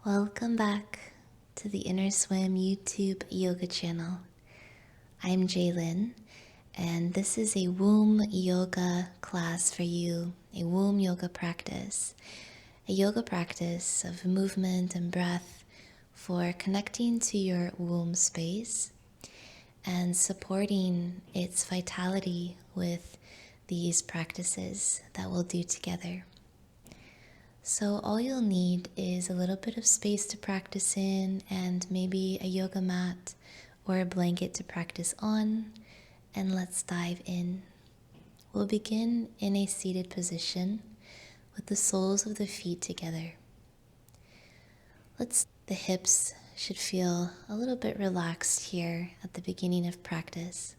Welcome back to the Innerswim YouTube yoga channel. I'm Jaylyn, and this is a womb yoga class for you, a womb yoga practice, a yoga practice of movement and breath for connecting to your womb space and supporting its vitality with these practices that we'll do together. So all you'll need is a little bit of space to practice in and maybe a yoga mat or a blanket to practice on, and let's dive in. We'll begin in a seated position with the soles of the feet together. The hips should feel a little bit relaxed here at the beginning of practice.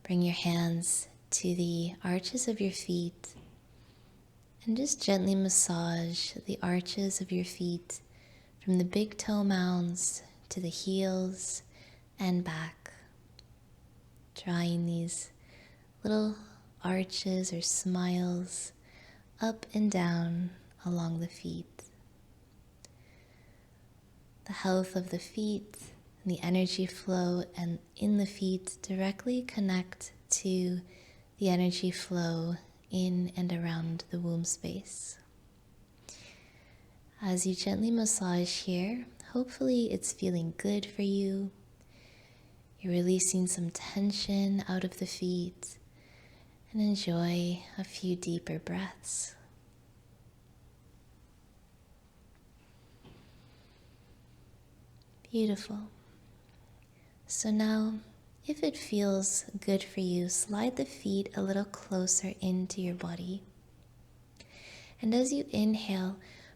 Bring your hands to the arches of your feet and just gently massage the arches of your feet from the big toe mounds to the heels and back. Drawing these little arches or smiles up and down along the feet. The health of the feet and the energy flow and in the feet directly connect to the energy flow in and around the womb space. As you gently massage here, hopefully it's feeling good for you. You're releasing some tension out of the feet and enjoy a few deeper breaths. Beautiful. So now, if it feels good for you, slide the feet a little closer into your body. And as you inhale,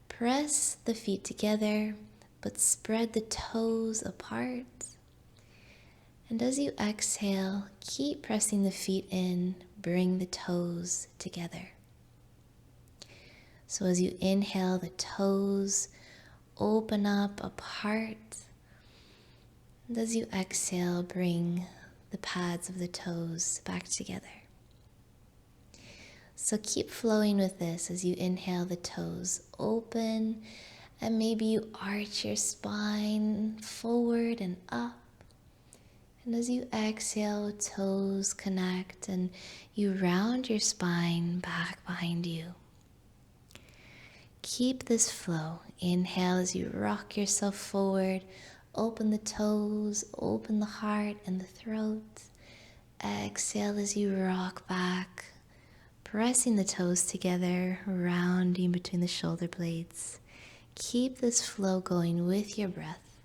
press the feet together, but spread the toes apart. And as you exhale, keep pressing the feet in, bring the toes together. So as you inhale, the toes open up apart. And as you exhale, bring the pads of the toes back together. So keep flowing with this as you inhale, the toes open, and maybe you arch your spine forward and up. And as you exhale, toes connect and you round your spine back behind you. Keep this flow. Inhale as you rock yourself forward. Open the toes, open the heart and the throat. Exhale as you rock back, pressing the toes together, rounding between the shoulder blades. Keep this flow going with your breath.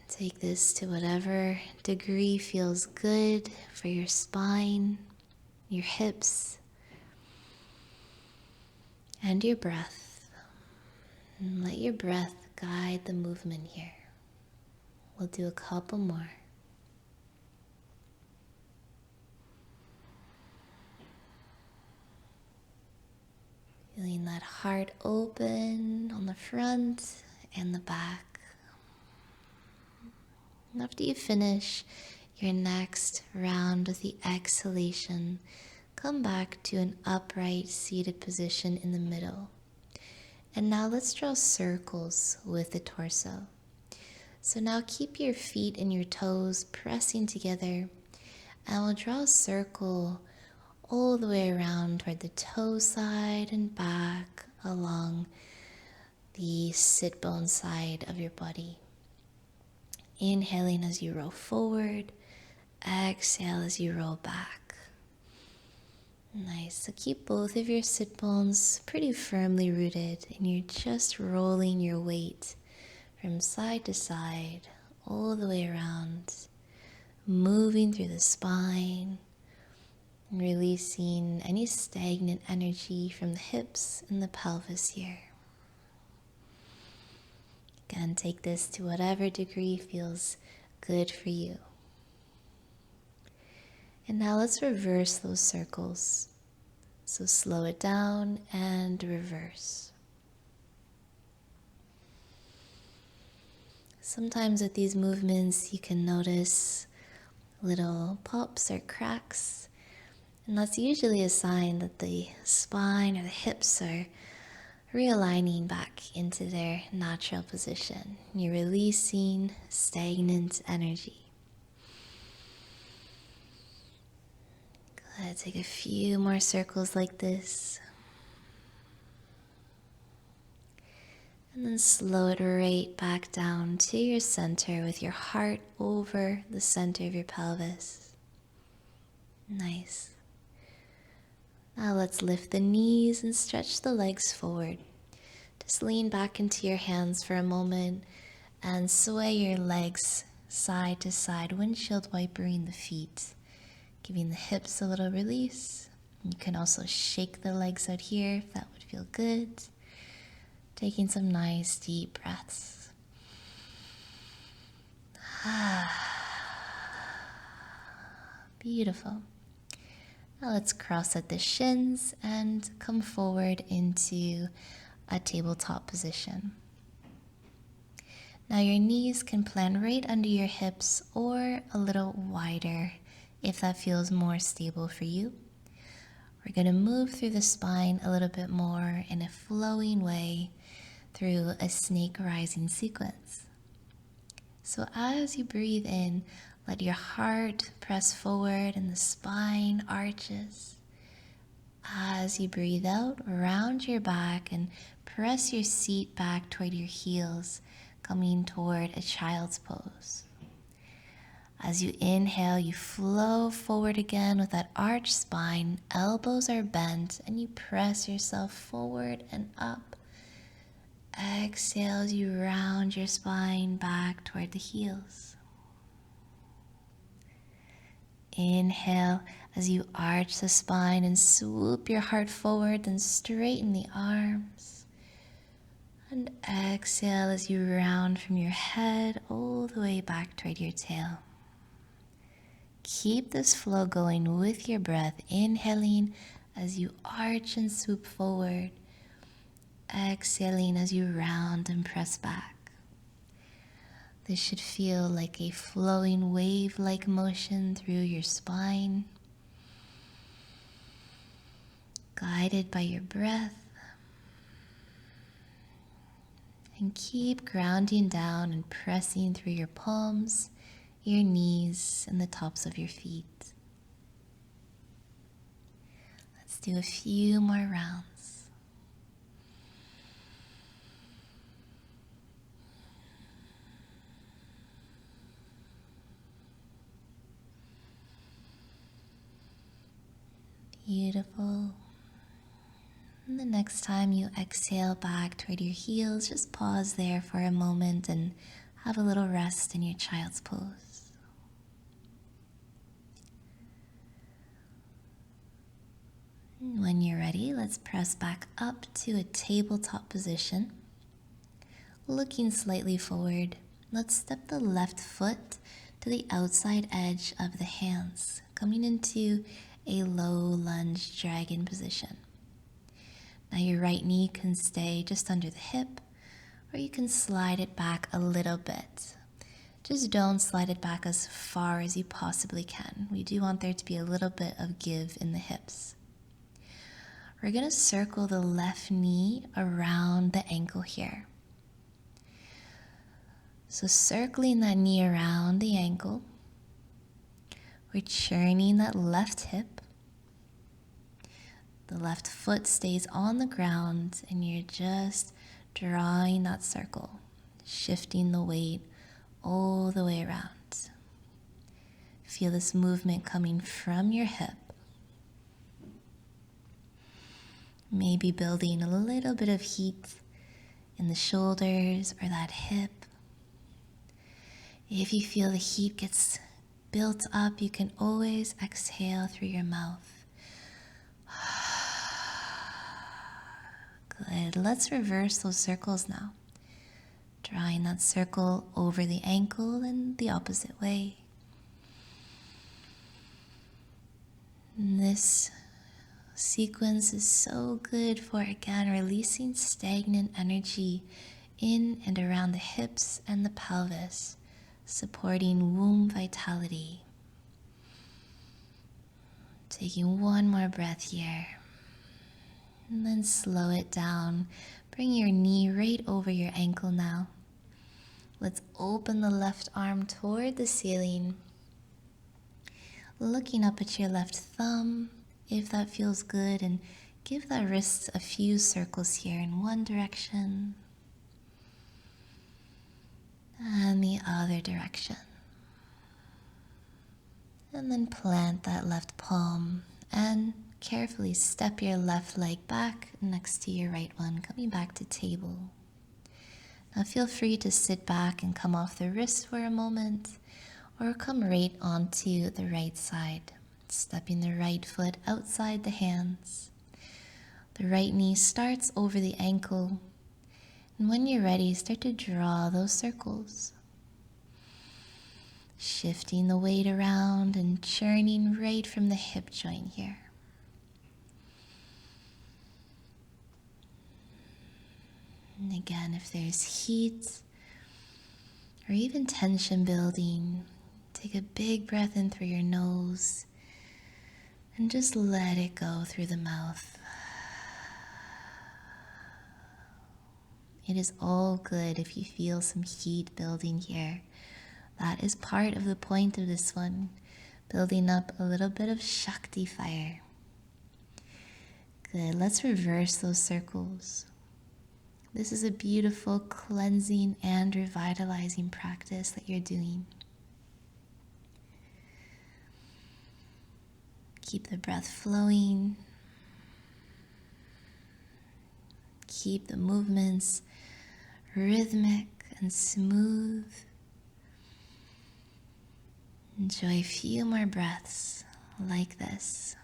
Take this to whatever degree feels good for your spine, your hips, and your breath. And let your breath guide the movement here. We'll do a couple more. Feeling that heart open on the front and the back. And after you finish your next round with the exhalation, come back to an upright seated position in the middle. And now let's draw circles with the torso. So now keep your feet and your toes pressing together, and we'll draw a circle all the way around toward the toe side and back along the sit bone side of your body. Inhaling as you roll forward, exhale as you roll back. Nice, so keep both of your sit bones pretty firmly rooted and you're just rolling your weight from side to side, all the way around, moving through the spine, and releasing any stagnant energy from the hips and the pelvis here. Again, take this to whatever degree feels good for you. And now let's reverse those circles. So slow it down and reverse. Sometimes with these movements you can notice little pops or cracks, And that's usually a sign that the spine or the hips are realigning back into their natural position. You're releasing stagnant energy. Good. Take a few more circles like this. And then slow it right back down to your center with your heart over the center of your pelvis. Nice. Now let's lift the knees and stretch the legs forward. Just lean back into your hands for a moment and sway your legs side to side, windshield wipering the feet, giving the hips a little release. You can also shake the legs out here if that would feel good. Taking some nice deep breaths. Beautiful. Now let's cross at the shins and come forward into a tabletop position. Now your knees can plant right under your hips or a little wider if that feels more stable for you. We're going to move through the spine a little bit more in a flowing way through a snake rising sequence. So as you breathe in, let your heart press forward and the spine arches. As you breathe out, round your back and press your seat back toward your heels, coming toward a child's pose. As you inhale, you flow forward again with that arched spine, elbows are bent, and you press yourself forward and up. Exhale as you round your spine back toward the heels. Inhale as you arch the spine and swoop your heart forward, then straighten the arms. And exhale as you round from your head all the way back toward your tail. Keep this flow going with your breath, inhaling as you arch and swoop forward. Exhaling as you round and press back. This should feel like a flowing wave-like motion through your spine, guided by your breath. And keep grounding down and pressing through your palms, your knees, and the tops of your feet. Let's do a few more rounds. Beautiful. And the next time you exhale back toward your heels, just pause there for a moment and have a little rest in your child's pose. And when you're ready, let's press back up to a tabletop position. Looking slightly forward, let's step the left foot to the outside edge of the hands, coming into a low lunge dragon position. Now your right knee can stay just under the hip, or you can slide it back a little bit. Just don't slide it back as far as you possibly can. We do want there to be a little bit of give in the hips. We're going to circle the left knee around the ankle here. So circling that knee around the ankle, we're churning that left hip. The left foot stays on the ground and you're just drawing that circle, shifting the weight all the way around. Feel this movement coming from your hip. Maybe building a little bit of heat in the shoulders or that hip. If you feel the heat gets built up, you can always exhale through your mouth. Good. Let's reverse those circles now. Drawing that circle over the ankle and the opposite way. And this sequence is so good for, again, releasing stagnant energy in and around the hips and the pelvis, supporting womb vitality. Taking one more breath here. And then slow it down. Bring your knee right over your ankle now. Let's open the left arm toward the ceiling. Looking up at your left thumb, if that feels good, and give that wrist a few circles here in one direction and the other direction. And then plant that left palm and carefully step your left leg back next to your right one, coming back to table. Now feel free to sit back and come off the wrist for a moment, or come right onto the right side, stepping the right foot outside the hands. The right knee starts over the ankle, and when you're ready, start to draw those circles. Shifting the weight around and churning right from the hip joint here. And again, if there's heat or even tension building, take a big breath in through your nose and just let it go through the mouth. It is all good if you feel some heat building here. That is part of the point of this one, building up a little bit of Shakti fire. Good, let's reverse those circles. This is a beautiful cleansing and revitalizing practice that you're doing. Keep the breath flowing. Keep the movements rhythmic and smooth. Enjoy a few more breaths like this.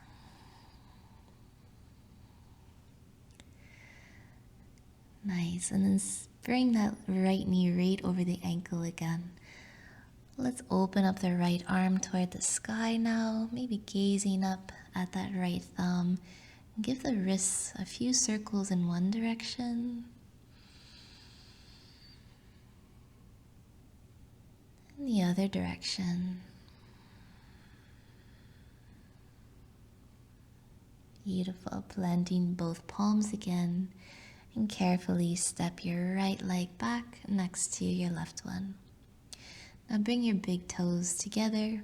Nice, and then bring that right knee right over the ankle again. Let's open up the right arm toward the sky now, maybe gazing up at that right thumb. Give the wrists a few circles in one direction. And the other direction. Beautiful, blending both palms again. And carefully step your right leg back next to your left one. Now bring your big toes together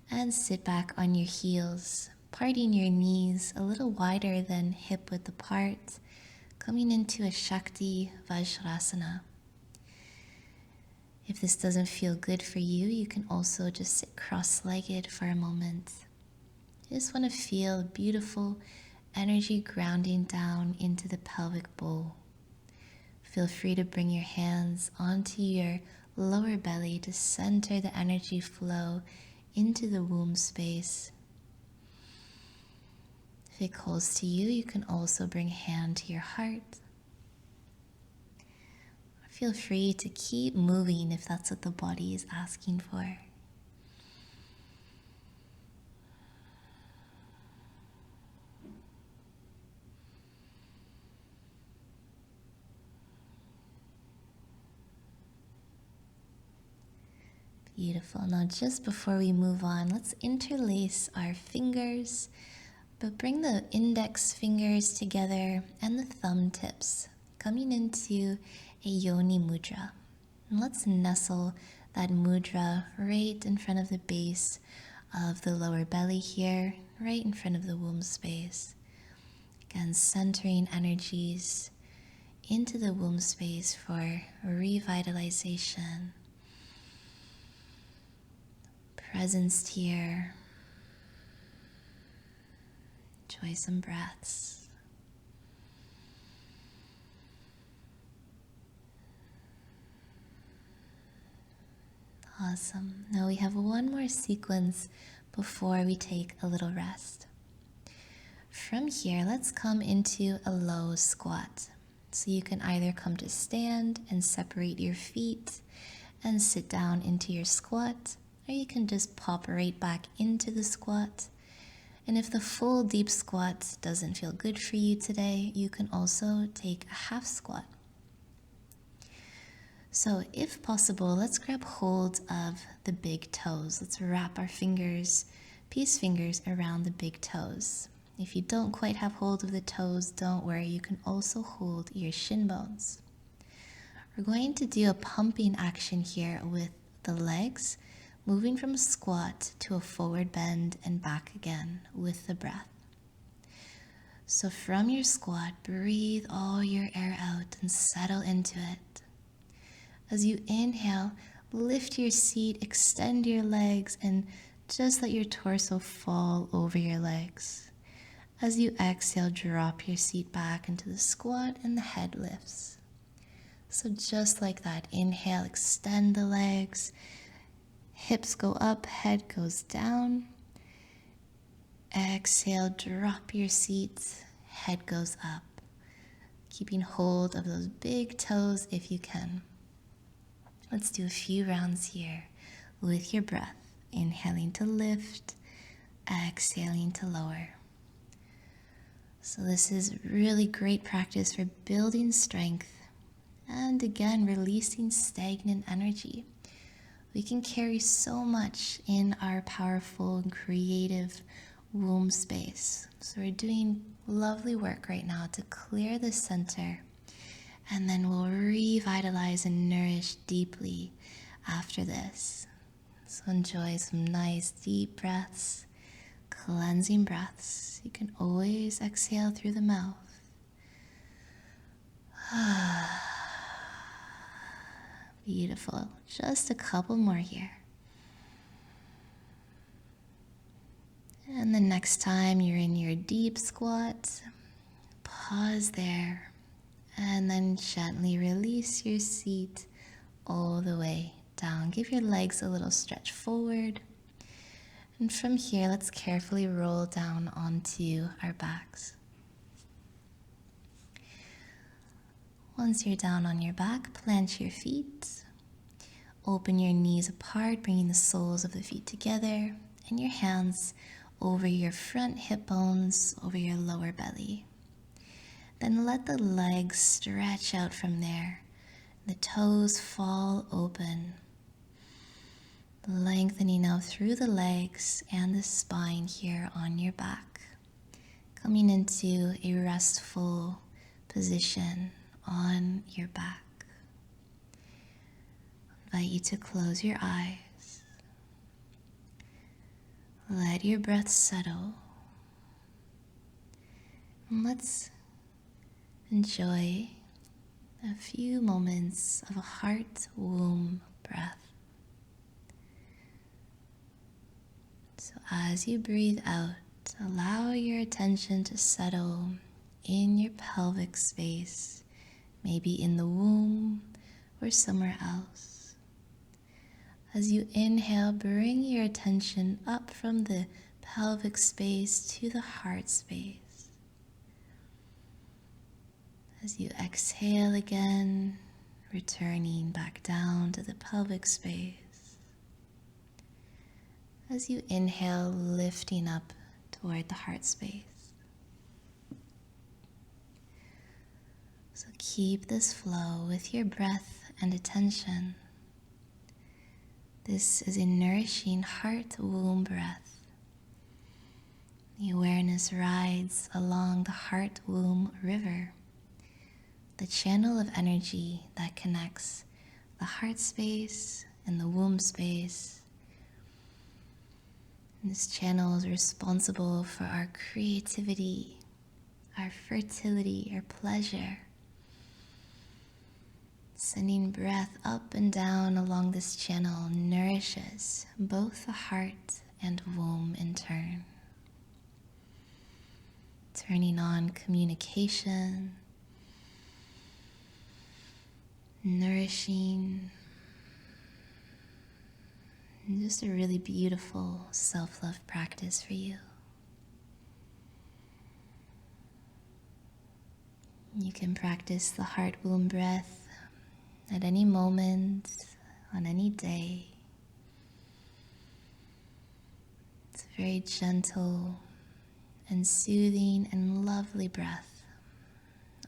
and sit back on your heels, parting your knees a little wider than hip width apart, coming into a Shakti Vajrasana. If this doesn't feel good for you, you can also just sit cross-legged for a moment. You just want to feel beautiful energy grounding down into the pelvic bowl. Feel free to bring your hands onto your lower belly to center the energy flow into the womb space. If it calls to you, you can also bring a hand to your heart. Feel free to keep moving if that's what the body is asking for. Beautiful. Now just before we move on, let's interlace our fingers, but bring the index fingers together and the thumb tips, coming into a Yoni mudra. And let's nestle that mudra right in front of the base of the lower belly here, right in front of the womb space. Again, centering energies into the womb space for revitalization. Presence here. Enjoy some breaths. Awesome. Now we have one more sequence before we take a little rest. From here, let's come into a low squat. So you can either come to stand and separate your feet and sit down into your squat, or you can just pop right back into the squat. And if the full deep squat doesn't feel good for you today, you can also take a half squat. So if possible, let's grab hold of the big toes. Let's wrap our fingers peace fingers around the big toes. If you don't quite have hold of the toes, don't worry, you can also hold your shin bones. We're going to do a pumping action here with the legs, moving from a squat to a forward bend and back again with the breath. So from your squat, breathe all your air out and settle into it. As you inhale, lift your seat, extend your legs, and just let your torso fall over your legs. As you exhale, drop your seat back into the squat and the head lifts. So just like that, inhale, extend the legs, hips go up, head goes down. Exhale, drop your seat, head goes up. Keeping hold of those big toes if you can. Let's do a few rounds here with your breath. Inhaling to lift, exhaling to lower. So this is really great practice for building strength and again releasing stagnant energy. We can carry so much in our powerful and creative womb space. So we're doing lovely work right now to clear the center, and then we'll revitalize and nourish deeply after this. So enjoy some nice deep breaths, cleansing breaths. You can always exhale through the mouth. Beautiful. Just a couple more here. And the next time you're in your deep squat, pause there and then gently release your seat all the way down. Give your legs a little stretch forward. And from here, let's carefully roll down onto our backs. Once you're down on your back, plant your feet. Open your knees apart, bringing the soles of the feet together, and your hands over your front hip bones, over your lower belly. Then let the legs stretch out from there. The toes fall open, lengthening out through the legs and the spine here on your back, coming into a restful position on your back. I invite you to close your eyes. Let your breath settle. And let's enjoy a few moments of a heart-womb breath. So as you breathe out, allow your attention to settle in your pelvic space, maybe in the womb or somewhere else. As you inhale, bring your attention up from the pelvic space to the heart space. As you exhale again, returning back down to the pelvic space. As you inhale, lifting up toward the heart space. So keep this flow with your breath and attention. This is a nourishing heart-womb breath. The awareness rides along the heart-womb river, the channel of energy that connects the heart space and the womb space. And this channel is responsible for our creativity, our fertility, our pleasure. Sending breath up and down along this channel nourishes both the heart and womb in turn. Turning on communication, nourishing, and just a really beautiful self-love practice for you. You can practice the heart-womb breath at any moment, on any day. It's a very gentle and soothing and lovely breath,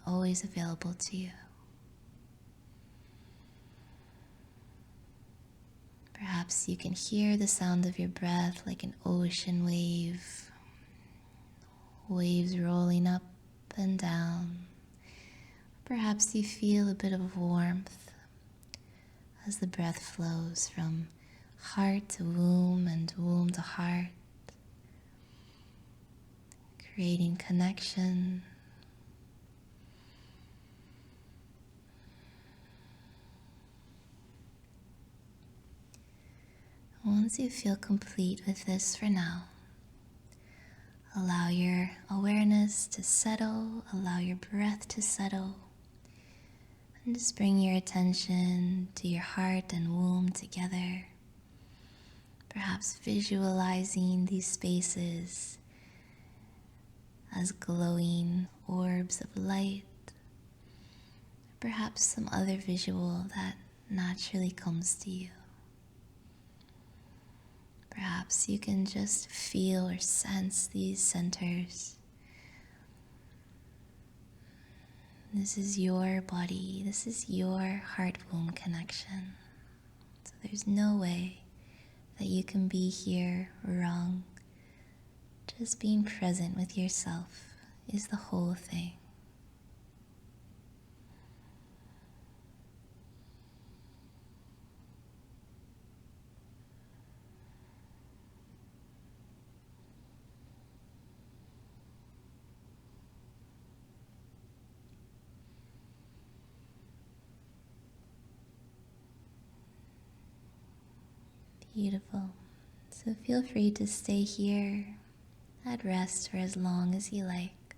always available to you. Perhaps Perhaps you can hear the sound of your breath like an ocean wave, waves rolling up and down. Perhaps you feel a bit of warmth as the breath flows from heart to womb and womb to heart, creating connection. Once you feel complete with this for now, allow your awareness to settle, allow your breath to settle, and just bring your attention to your heart and womb together. Perhaps visualizing these spaces as glowing orbs of light, or perhaps some other visual that naturally comes to you. Perhaps you can just feel or sense these centers. This is your body, this is your heart-womb connection. So there's no way that you can be here wrong. Just being present with yourself is the whole thing. Beautiful. So feel free to stay here at rest for as long as you like.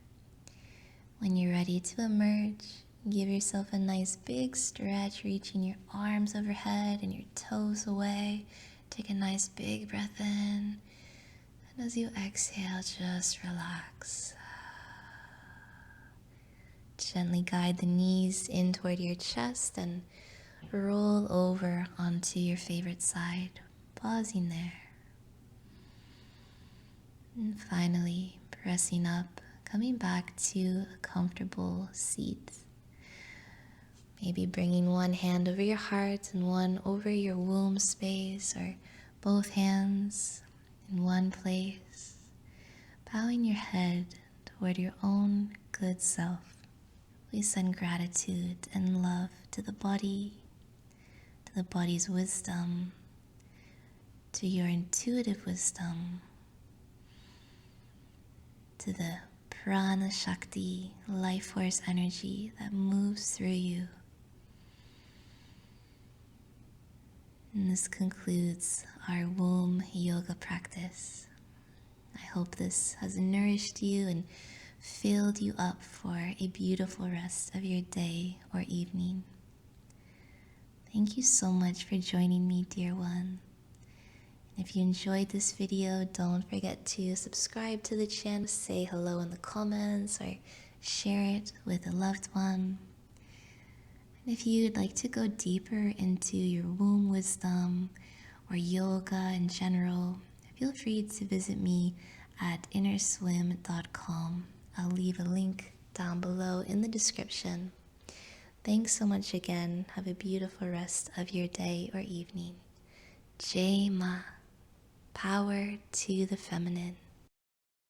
When you're ready to emerge, give yourself a nice big stretch, reaching your arms overhead and your toes away. Take a nice big breath in. And as you exhale, just relax. Gently guide the knees in toward your chest and roll over onto your favorite side. Pausing there. And finally, pressing up, coming back to a comfortable seat. Maybe bringing one hand over your heart and one over your womb space, or both hands in one place. Bowing your head toward your own good self. We send gratitude and love to the body's wisdom, to your intuitive wisdom, to the prana shakti, life force energy that moves through you. And this concludes our womb yoga practice. I hope this has nourished you and filled you up for a beautiful rest of your day or evening. Thank you so much for joining me, dear one. If you enjoyed this video, don't forget to subscribe to the channel, say hello in the comments, or share it with a loved one. And if you'd like to go deeper into your womb wisdom or yoga in general, feel free to visit me at innerswim.com. I'll leave a link down below in the description. Thanks so much again. Have a beautiful rest of your day or evening. Jai Ma. Power to the feminine.